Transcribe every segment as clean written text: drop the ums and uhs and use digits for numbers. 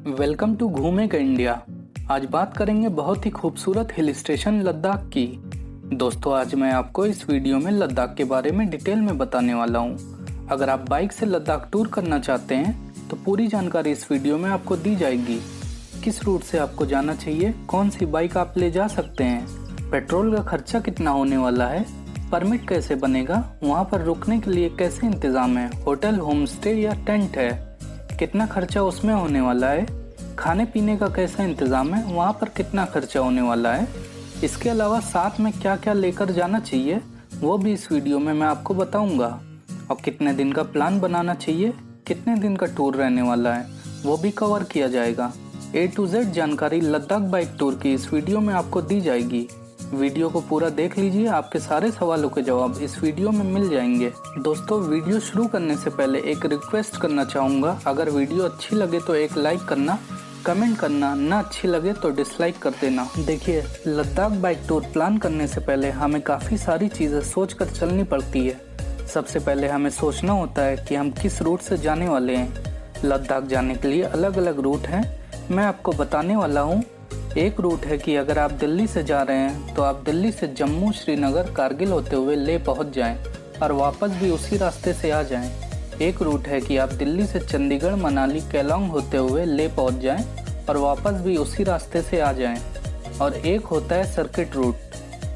Welcome to घूमेगा India. आज बात करेंगे बहुत ही खूबसूरत हिल स्टेशन लद्दाख की। दोस्तों, आज मैं आपको इस वीडियो में लद्दाख के बारे में डिटेल में बताने वाला हूँ। अगर आप बाइक से लद्दाख टूर करना चाहते हैं तो पूरी जानकारी इस वीडियो में आपको दी जाएगी। किस रूट से आपको जाना चाहिए, कौन सी बाइक आप ले जा सकते हैं, पेट्रोल का खर्चा कितना होने वाला है, परमिट कैसे बनेगा, वहाँ पर रुकने के लिए कैसे इंतज़ाम है, होटल, होम स्टे या टेंट है, कितना खर्चा उसमें होने वाला है, खाने पीने का कैसा इंतज़ाम है, वहाँ पर कितना खर्चा होने वाला है, इसके अलावा साथ में क्या क्या लेकर जाना चाहिए वो भी इस वीडियो में मैं आपको बताऊंगा। और कितने दिन का प्लान बनाना चाहिए, कितने दिन का टूर रहने वाला है वो भी कवर किया जाएगा। A to Z जानकारी लद्दाख बाइक टूर की इस वीडियो में आपको दी जाएगी। वीडियो को पूरा देख लीजिए, आपके सारे सवालों के जवाब इस वीडियो में मिल जाएंगे। दोस्तों, वीडियो शुरू करने से पहले एक रिक्वेस्ट करना चाहूँगा, अगर वीडियो अच्छी लगे तो एक लाइक करना, कमेंट करना, ना अच्छी लगे तो डिसलाइक कर देना। देखिए, लद्दाख बाइक टूर प्लान करने से पहले हमें काफ़ी सारी चीज़ें सोच कर चलनी पड़ती है। सबसे पहले हमें सोचना होता है कि हम किस रूट से जाने वाले हैं। लद्दाख जाने के लिए अलग अलग रूट हैं, मैं आपको बताने वाला हूँ। एक रूट है कि अगर आप दिल्ली से जा रहे हैं तो आप दिल्ली से जम्मू, श्रीनगर, कारगिल होते हुए ले पहुंच जाएं और वापस भी उसी रास्ते से आ जाएं। एक रूट है कि आप दिल्ली से चंडीगढ़, मनाली, केलोंग होते हुए ले पहुंच जाएं और वापस भी उसी रास्ते से आ जाएं। और एक होता है सर्किट रूट,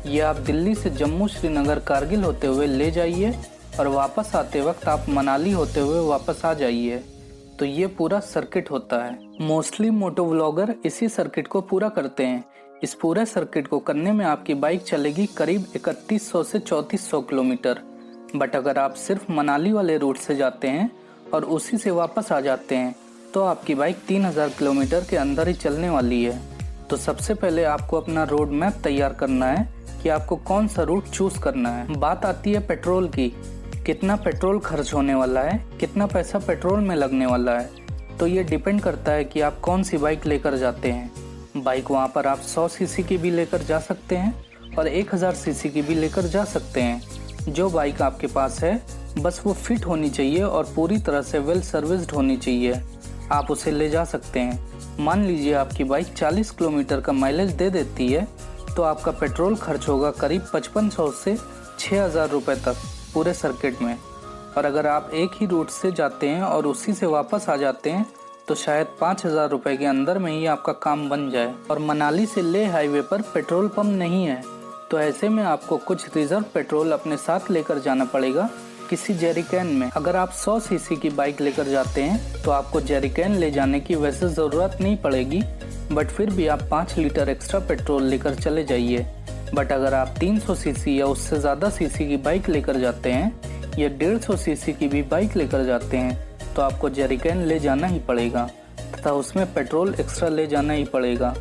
ये आप दिल्ली से जम्मू, श्रीनगर, कारगिल होते हुए ले जाइए और वापस आते वक्त आप मनाली होते हुए वापस आ जाइए। तो ये पूरा सर्किट होता है। मोस्टली मोटो व्लॉगर इसी सर्किट को पूरा करते हैं। इस पूरे सर्किट को करने में आपकी बाइक चलेगी करीब 3100 से 3400 किलोमीटर। बट अगर आप सिर्फ मनाली वाले रूट से जाते हैं और उसी से वापस आ जाते हैं तो आपकी बाइक 3000 किलोमीटर के अंदर ही चलने वाली है। तो सबसे पहले आपको अपना रोड मैप तैयार करना है कि आपको कौन सा रूट चूज करना है। बात आती है पेट्रोल की, कितना पेट्रोल खर्च होने वाला है, कितना पैसा पेट्रोल में लगने वाला है। तो ये डिपेंड करता है कि आप कौन सी बाइक लेकर जाते हैं। बाइक वहाँ पर आप 100 सीसी की भी लेकर जा सकते हैं और 1000 सीसी की भी लेकर जा सकते हैं। जो बाइक आपके पास है बस वो फिट होनी चाहिए और पूरी तरह से वेल सर्विस्ड होनी चाहिए, आप उसे ले जा सकते हैं। मान लीजिए आपकी बाइक 40 किलोमीटर का माइलेज दे देती है तो आपका पेट्रोल खर्च होगा करीब 5500 से 6000 रुपये तक पूरे सर्किट में। और अगर आप एक ही रूट से जाते हैं और उसी से वापस आ जाते हैं तो शायद 5000 रुपये के अंदर में ही आपका काम बन जाए। और मनाली से ले हाईवे पर पेट्रोल पंप नहीं है, तो ऐसे में आपको कुछ रिजर्व पेट्रोल अपने साथ लेकर जाना पड़ेगा किसी जेरिकैन में। अगर आप 100 सीसी की बाइक लेकर जाते हैं तो आपको जेरिकैन ले जाने की वैसे ज़रूरत नहीं पड़ेगी, बट फिर भी आप 5 लीटर एक्स्ट्रा पेट्रोल लेकर चले जाइए। बट अगर आप 300 सीसी या उससे ज़्यादा सीसी की बाइक लेकर जाते हैं या 150 सीसी की भी बाइक लेकर जाते हैं तो आपको जेरिकैन ले जाना ही पड़ेगा तथा उसमें पेट्रोल एक्स्ट्रा ले जाना ही पड़ेगा,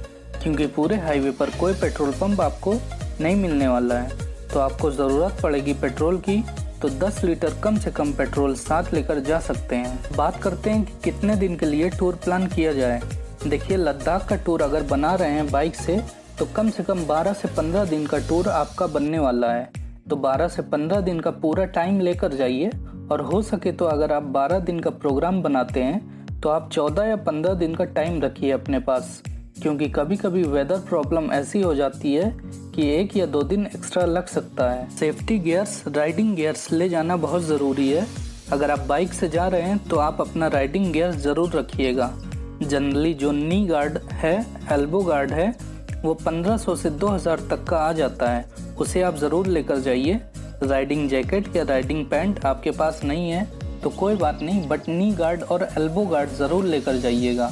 क्योंकि पूरे हाईवे पर कोई पेट्रोल पंप आपको नहीं मिलने वाला है। तो आपको ज़रूरत पड़ेगी पेट्रोल की, तो 10 लीटर कम से कम पेट्रोल साथ लेकर जा सकते हैं। बात करते हैं कि कितने दिन के लिए टूर प्लान किया जाए। देखिए, लद्दाख का टूर अगर बना रहे हैं बाइक से तो कम 12 से 15 दिन का टूर आपका बनने वाला है। तो 12 से 15 दिन का पूरा टाइम लेकर जाइए और हो सके तो अगर आप 12 दिन का प्रोग्राम बनाते हैं तो आप 14 या 15 दिन का टाइम रखिए अपने पास, क्योंकि कभी कभी वेदर प्रॉब्लम ऐसी हो जाती है कि 1 या 2 दिन एक्स्ट्रा लग सकता है। सेफ्टी गियर्स, राइडिंग गियर्स ले जाना बहुत ज़रूरी है। अगर आप बाइक से जा रहे हैं तो आप अपना राइडिंग गियर्स ज़रूर रखिएगा। जनरली जो नी गार्ड है, एल्बो गार्ड है, वो 1500 से 2000 तक का आ जाता है, उसे आप ज़रूर लेकर जाइए। राइडिंग जैकेट या राइडिंग पैंट आपके पास नहीं है तो कोई बात नहीं, बट नी गार्ड और एल्बो गार्ड ज़रूर लेकर जाइएगा।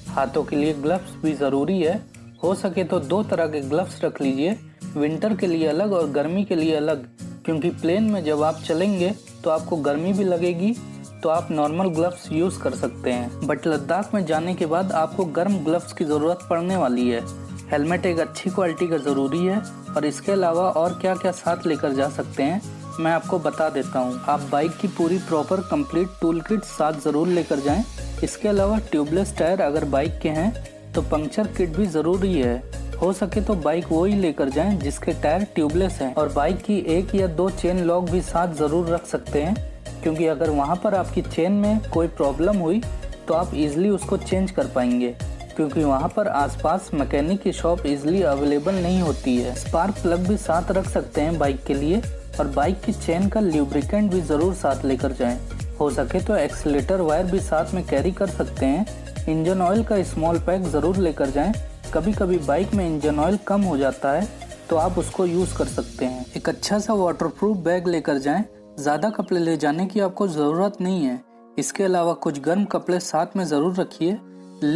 हाथों के लिए ग्लव्स भी ज़रूरी है, हो सके तो 2 तरह के ग्लव्स रख लीजिए, विंटर के लिए अलग और गर्मी के लिए अलग, क्योंकि प्लेन में जब आप चलेंगे तो आपको गर्मी भी लगेगी, तो आप नॉर्मल ग्लव्स यूज़ कर सकते हैं। बट लद्दाख में जाने के बाद आपको गर्म ग्लव्स की ज़रूरत पड़ने वाली है। हेलमेट एक अच्छी क्वालिटी का ज़रूरी है और इसके अलावा और क्या क्या साथ लेकर जा सकते हैं मैं आपको बता देता हूँ। आप बाइक की पूरी प्रॉपर कंप्लीट टूल किट साथ ज़रूर लेकर जाएं। इसके अलावा ट्यूबलेस टायर अगर बाइक के हैं तो पंक्चर किट भी ज़रूरी है। हो सके तो बाइक वो ही लेकर जाएं जिसके टायर ट्यूबलेस हैं। और बाइक की 1 या 2 चेन लॉक भी साथ ज़रूर रख सकते हैं, क्योंकि अगर वहाँ पर आपकी चेन में कोई प्रॉब्लम हुई तो आप इजीली उसको चेंज कर पाएंगे, क्योंकि वहाँ पर आसपास मैकेनिक की शॉप इजीली अवेलेबल नहीं होती है। स्पार्क प्लग भी साथ रख सकते हैं बाइक के लिए, और बाइक की चेन का ल्यूब्रिकेंट भी ज़रूर साथ लेकर जाएं। हो सके तो एक्सीलेटर वायर भी साथ में कैरी कर सकते हैं। इंजन ऑयल का स्मॉल पैक ज़रूर लेकर जाएं। कभी कभी बाइक में इंजन ऑयल कम हो जाता है तो आप उसको यूज़ कर सकते हैं। एक अच्छा सा वाटरप्रूफ बैग लेकर जाएं। ज़्यादा कपड़े ले जाने की आपको ज़रूरत नहीं है। इसके अलावा कुछ गर्म कपड़े साथ में ज़रूर रखिए।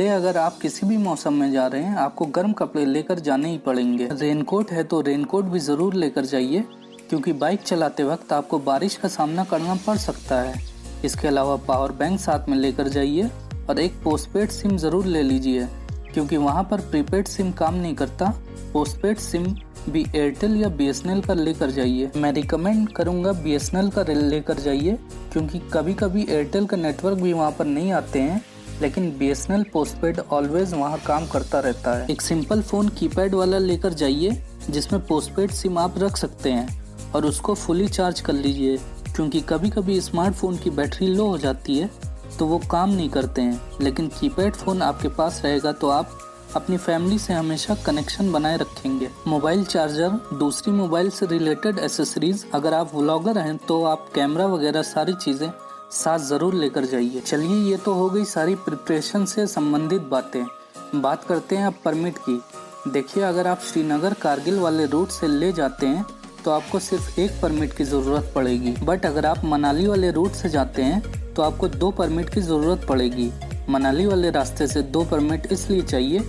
अगर आप किसी भी मौसम में जा रहे हैं आपको गर्म कपड़े लेकर जाने ही पड़ेंगे। रेनकोट है तो रेनकोट भी ज़रूर लेकर जाइए, क्योंकि बाइक चलाते वक्त आपको बारिश का सामना करना पड़ सकता है। इसके अलावा पावर बैंक साथ में लेकर जाइए, और एक पोस्टपेड सिम ज़रूर ले लीजिए, क्योंकि वहाँ पर प्रीपेड सिम काम नहीं करता। पोस्टपेड सिम भी एयरटेल या BSNL का लेकर जाइए। मैं रिकमेंड करूँगा BSNL का लेकर जाइए, क्योंकि कभी कभी एयरटेल का नेटवर्क भी वहाँ पर नहीं आते हैं, लेकिन BSNL पोस्टपेड ऑलवेज वहाँ काम करता रहता है। एक सिंपल फ़ोन कीपैड वाला लेकर जाइए, जिसमें पोस्टपेड सिम आप रख सकते हैं, और उसको फुली चार्ज कर लीजिए, क्योंकि कभी कभी स्मार्टफोन की बैटरी लो हो जाती है तो वो काम नहीं करते हैं। लेकिन कीपैड फ़ोन आपके पास रहेगा तो आप अपनी फैमिली से हमेशा कनेक्शन बनाए रखेंगे। मोबाइल चार्जर, दूसरी मोबाइल से रिलेटेड एसेसरीज, अगर आप व्लॉगर हैं तो आप कैमरा वगैरह सारी चीज़ें साथ ज़रूर लेकर जाइए। चलिए, ये तो हो गई सारी प्रिपरेशन से संबंधित बातें। बात करते हैं अब परमिट की। देखिए, अगर आप श्रीनगर कारगिल वाले रूट से ले जाते हैं तो आपको सिर्फ एक परमिट की ज़रूरत पड़ेगी, बट अगर आप मनाली वाले रूट से जाते हैं तो आपको 2 परमिट की ज़रूरत पड़ेगी। मनाली वाले रास्ते से 2 परमिट इसलिए चाहिए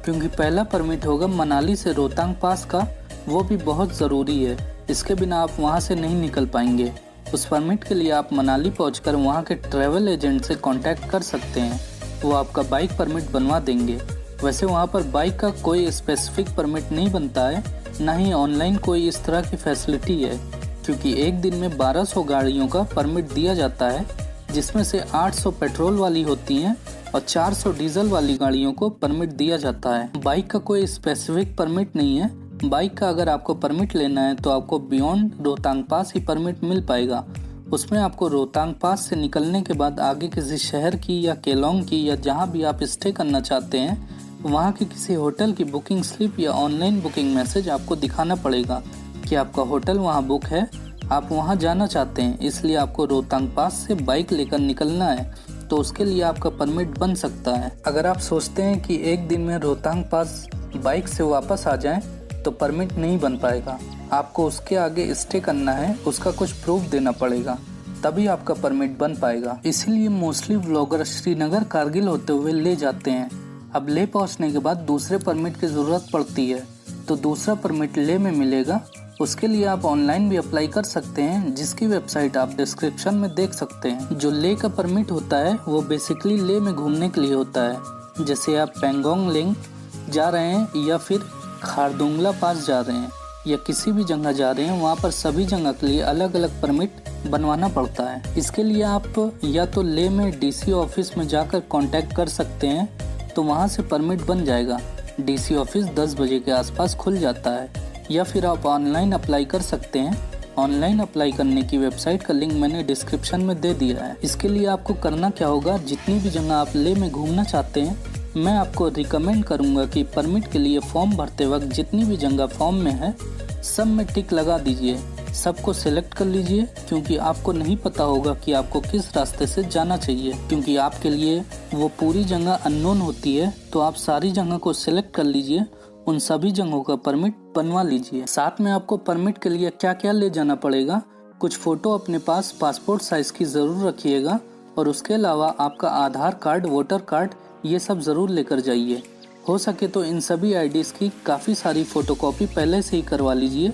क्योंकि पहला परमिट होगा मनाली से रोहतांग पास का, वो भी बहुत ज़रूरी है। इसके बिना आप वहाँ से नहीं निकल पाएंगे। उस परमिट के लिए आप मनाली पहुंचकर वहाँ के ट्रैवल एजेंट से कांटेक्ट कर सकते हैं, वो आपका बाइक परमिट बनवा देंगे। वैसे वहाँ पर बाइक का कोई स्पेसिफिक परमिट नहीं बनता है, ना ही ऑनलाइन कोई इस तरह की फैसिलिटी है, क्योंकि एक दिन में 1200 गाड़ियों का परमिट दिया जाता है, जिसमें से 800 पेट्रोल वाली होती हैं और 400 डीजल वाली गाड़ियों को परमिट दिया जाता है। बाइक का कोई स्पेसिफिक परमिट नहीं है। बाइक का अगर आपको परमिट लेना है तो आपको बियॉन्ड रोहतांग पास ही परमिट मिल पाएगा। उसमें आपको रोहतांग पास से निकलने के बाद आगे किसी शहर की या केलोंग की या जहाँ भी आप स्टे करना चाहते हैं वहाँ के किसी होटल की बुकिंग स्लिप या ऑनलाइन बुकिंग मैसेज आपको दिखाना पड़ेगा कि आपका होटल वहाँ बुक है, आप वहाँ जाना चाहते हैं, इसलिए आपको रोहतांग पास से बाइक लेकर निकलना है, तो उसके लिए आपका परमिट बन सकता है। अगर आप सोचते हैं कि एक दिन में रोहतांग पास बाइक से वापस आ जाएं, तो परमिट नहीं बन पाएगा। आपको उसके आगे स्टे करना है, उसका कुछ प्रूफ देना पड़ेगा, तभी आपका परमिट बन पाएगा। इसीलिए मोस्टली व्लॉगर श्रीनगर कारगिल होते हुए ले जाते हैं। अब ले पहुंचने के बाद दूसरे परमिट की ज़रूरत पड़ती है, तो दूसरा परमिट ले में मिलेगा। उसके लिए आप ऑनलाइन भी अप्लाई कर सकते हैं, जिसकी वेबसाइट आप डिस्क्रिप्शन में देख सकते हैं। जो ले का परमिट होता है वो बेसिकली ले में घूमने के लिए होता है। जैसे आप पेंगोंग लेंग जा रहे हैं या फिर खारदुंगला पास जा रहे हैं या किसी भी जगह जा रहे हैं, वहाँ पर सभी जगह के लिए अलग अलग परमिट बनवाना पड़ता है। इसके लिए आप या तो ले में DC ऑफिस में जाकर कांटेक्ट कर सकते हैं, तो वहाँ से परमिट बन जाएगा। DC ऑफिस 10 बजे के आसपास खुल जाता है, या फिर आप ऑनलाइन अप्लाई कर सकते हैं। ऑनलाइन अप्लाई करने की वेबसाइट का लिंक मैंने डिस्क्रिप्शन में दे दिया है। इसके लिए आपको करना क्या होगा, जितनी भी जगह आप ले में घूमना चाहते हैं, मैं आपको रिकमेंड करूंगा कि परमिट के लिए फॉर्म भरते वक्त जितनी भी जगह फॉर्म में है सब में टिक लगा दीजिए, सबको सिलेक्ट कर लीजिए, क्योंकि आपको नहीं पता होगा कि आपको किस रास्ते से जाना चाहिए, क्योंकि आपके लिए वो पूरी जगह अननोन होती है। तो आप सारी जगह को सिलेक्ट कर लीजिए, उन सभी जगहों का परमिट बनवा लीजिए। साथ में आपको परमिट के लिए क्या क्या ले जाना पड़ेगा, कुछ फ़ोटो अपने पास पासपोर्ट साइज़ की ज़रूर रखिएगा, और उसके अलावा आपका आधार कार्ड, वोटर कार्ड, ये सब ज़रूर लेकर जाइए। हो सके तो इन सभी IDs की काफ़ी सारी फ़ोटोकॉपी पहले से ही करवा लीजिए।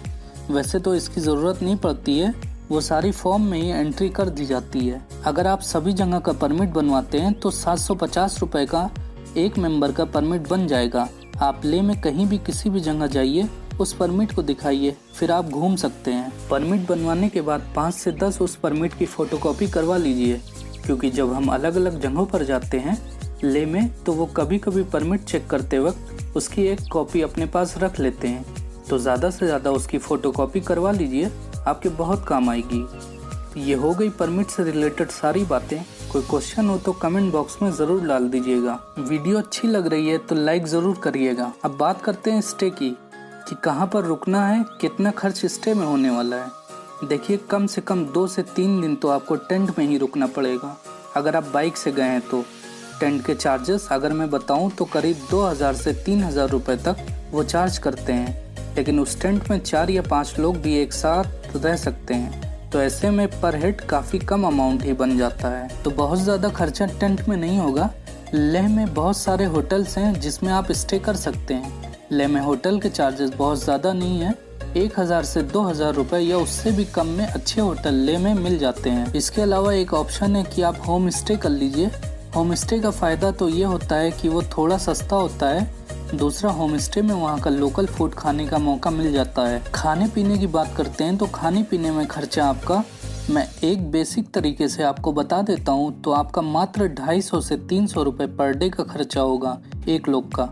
वैसे तो इसकी ज़रूरत नहीं पड़ती है, वो सारी फॉर्म में ही एंट्री कर दी जाती है। अगर आप सभी जगह का परमिट बनवाते हैं तो 750 रुपये का एक मेंबर का परमिट बन जाएगा। आप ले में कहीं भी किसी भी जगह जाइए, उस परमिट को दिखाइए, फिर आप घूम सकते हैं। परमिट बनवाने के बाद 5 से 10 उस परमिट की फ़ोटोकॉपी करवा लीजिए, क्योंकि जब हम अलग अलग जगहों पर जाते हैं ले में, तो वो कभी कभी परमिट चेक करते वक्त उसकी एक कॉपी अपने पास रख लेते हैं। तो ज़्यादा से ज़्यादा उसकी फ़ोटोकॉपी करवा लीजिए, आपके बहुत काम आएगी। ये हो गई परमिट से रिलेटेड सारी बातें। कोई क्वेश्चन हो तो कमेंट बॉक्स में ज़रूर डाल दीजिएगा। वीडियो अच्छी लग रही है तो लाइक ज़रूर करिएगा। अब बात करते हैं स्टे की, कि कहाँ पर रुकना है, कितना खर्च स्टे में होने वाला है। देखिए, कम से कम 2 से 3 दिन तो आपको टेंट में ही रुकना पड़ेगा। अगर आप बाइक से गए हैं तो टेंट के चार्जेस अगर मैं बताऊं तो करीब 2000 से 3000 रुपये तक वो चार्ज करते हैं। लेकिन उस टेंट में 4 या 5 लोग भी एक साथ रह सकते हैं, तो ऐसे में पर हेड काफ़ी कम अमाउंट ही बन जाता है। तो बहुत ज़्यादा खर्चा टेंट में नहीं होगा। लेह में बहुत सारे होटल्स हैं जिसमें आप स्टे कर सकते हैं। लेह में होटल के चार्जेस बहुत ज़्यादा नहीं है, 1000 से 2000 रुपये या उससे भी कम में अच्छे होटल लेह में मिल जाते हैं। इसके अलावा एक ऑप्शन है कि आप होम स्टे कर लीजिए। होम स्टे का फ़ायदा तो ये होता है कि वो थोड़ा सस्ता होता है। दूसरा, होम स्टे में वहाँ का लोकल फूड खाने का मौका मिल जाता है। खाने पीने की बात करते हैं तो खाने पीने में खर्चा आपका, मैं एक बेसिक तरीके से आपको बता देता हूँ, तो आपका मात्र 250 से 300 रुपये पर डे का खर्चा होगा एक लोग का।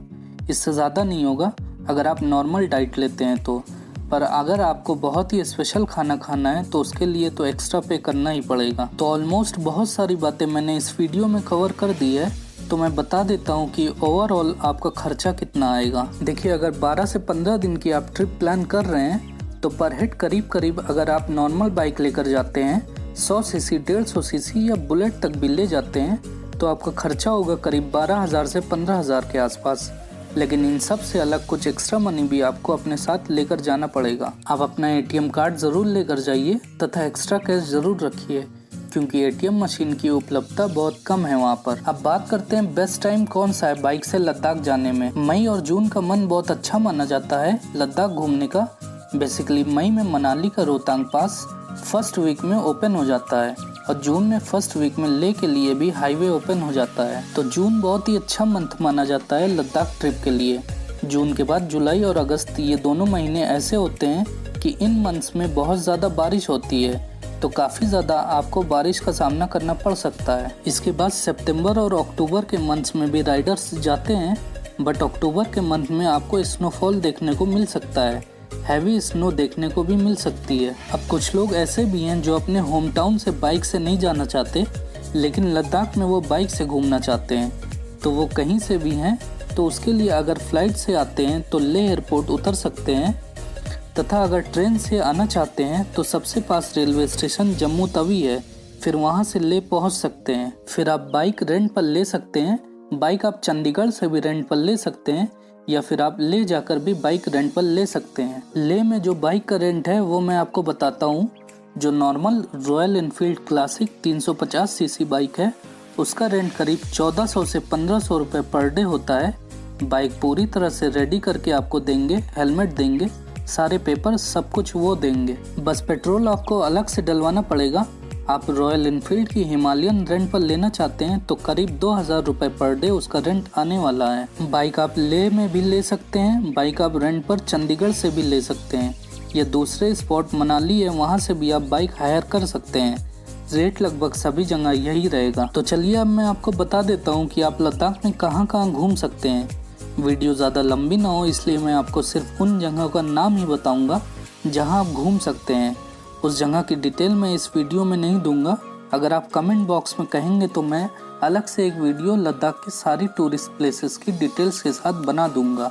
इससे ज़्यादा नहीं होगा अगर आप नॉर्मल डाइट लेते हैं तो। पर अगर आपको बहुत ही स्पेशल खाना खाना है तो उसके लिए तो एक्स्ट्रा पे करना ही पड़ेगा। तो ऑलमोस्ट बहुत सारी बातें मैंने इस वीडियो में कवर कर दी है, तो मैं बता देता हूँ कि ओवरऑल आपका खर्चा कितना आएगा। देखिए, अगर 12 से 15 दिन की आप ट्रिप प्लान कर रहे हैं तो पर हेड करीब अगर आप नॉर्मल बाइक लेकर जाते हैं, 100 सीसी, 150 सीसी या बुलेट तक भी ले जाते हैं, तो आपका खर्चा होगा करीब 12000 से 15000 के आसपास। लेकिन इन सब से अलग कुछ एक्स्ट्रा मनी भी आपको अपने साथ लेकर जाना पड़ेगा। आप अपना ATM कार्ड ज़रूर लेकर जाइए तथा एक्स्ट्रा कैश ज़रूर रखिए, क्योंकि ATM मशीन की उपलब्धता बहुत कम है वहाँ पर। अब बात करते हैं बेस्ट टाइम कौन सा है बाइक से लद्दाख जाने में। मई और जून का मन बहुत अच्छा माना जाता है लद्दाख घूमने का। बेसिकली मई में मनाली का रोहतांग पास फर्स्ट वीक में ओपन हो जाता है और जून में फर्स्ट वीक में लेह के लिए भी हाईवे ओपन हो जाता है। तो जून बहुत ही अच्छा मंथ माना जाता है लद्दाख ट्रिप के लिए। जून के बाद जुलाई और अगस्त, ये दोनों महीने ऐसे होते हैं कि इन मंथ्स में बहुत ज़्यादा बारिश होती है, तो काफ़ी ज़्यादा आपको बारिश का सामना करना पड़ सकता है। इसके बाद सितंबर और अक्टूबर के मंथ्स में भी राइडर्स जाते हैं, बट अक्टूबर के मंथ में आपको स्नोफॉल देखने को मिल सकता है, हैवी स्नो देखने को भी मिल सकती है। अब कुछ लोग ऐसे भी हैं जो अपने होम टाउन से बाइक से नहीं जाना चाहते, लेकिन लद्दाख में वो बाइक से घूमना चाहते हैं, तो वो कहीं से भी हैं, तो उसके लिए अगर फ्लाइट से आते हैं तो लेह एयरपोर्ट उतर सकते हैं, तथा अगर ट्रेन से आना चाहते हैं तो सबसे पास रेलवे स्टेशन जम्मू तवी है, फिर वहां से लेह पहुंच सकते हैं। फिर आप बाइक रेंट पर ले सकते हैं। बाइक आप चंडीगढ़ से भी रेंट पर ले सकते हैं, या फिर आप ले जाकर भी बाइक रेंट पर ले सकते हैं। लेह में जो बाइक का रेंट है वो मैं आपको बताता हूँ। जो normal royal Enfield classic 350 CC bike है, उसका रेंट करीब 1400 से 1500 रुपये पर डे होता है। बाइक पूरी तरह से रेडी करके आपको देंगे, हेलमेट देंगे, सारे पेपर सब कुछ वो देंगे। बस पेट्रोल आपको अलग से डलवाना पड़ेगा। आप रॉयल एनफील्ड की हिमालयन रेंट पर लेना चाहते हैं तो करीब 2000 रुपये पर डे उसका रेंट आने वाला है। बाइक आप लेह में भी ले सकते हैं, बाइक आप रेंट पर चंडीगढ़ से भी ले सकते हैं, या दूसरे स्पॉट मनाली है वहाँ से भी आप बाइक हायर कर सकते हैं। रेट लगभग सभी जगह यही रहेगा। तो चलिए अब मैं आपको बता देता हूँ कि आप लद्दाख में कहाँ कहाँ घूम सकते हैं। वीडियो ज़्यादा लंबी ना हो इसलिए मैं आपको सिर्फ उन जगहों का नाम ही बताऊंगा जहां आप घूम सकते हैं। उस जगह की डिटेल मैं इस वीडियो में नहीं दूंगा। अगर आप कमेंट बॉक्स में कहेंगे तो मैं अलग से एक वीडियो लद्दाख की सारी टूरिस्ट प्लेसेस की डिटेल्स के साथ बना दूंगा।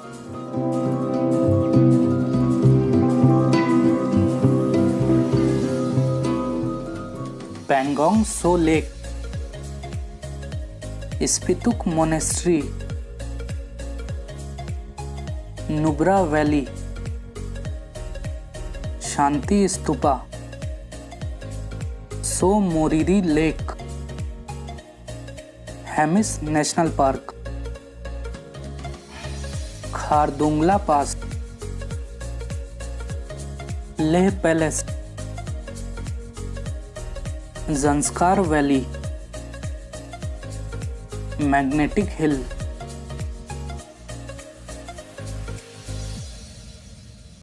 Pangong Tso lake, Spituk monastery, Nubra valley, Shanti stupa, Tso Moriri lake, Hemis national park, Khardungla pass, Leh palace, Zanskar valley, magnetic हिल,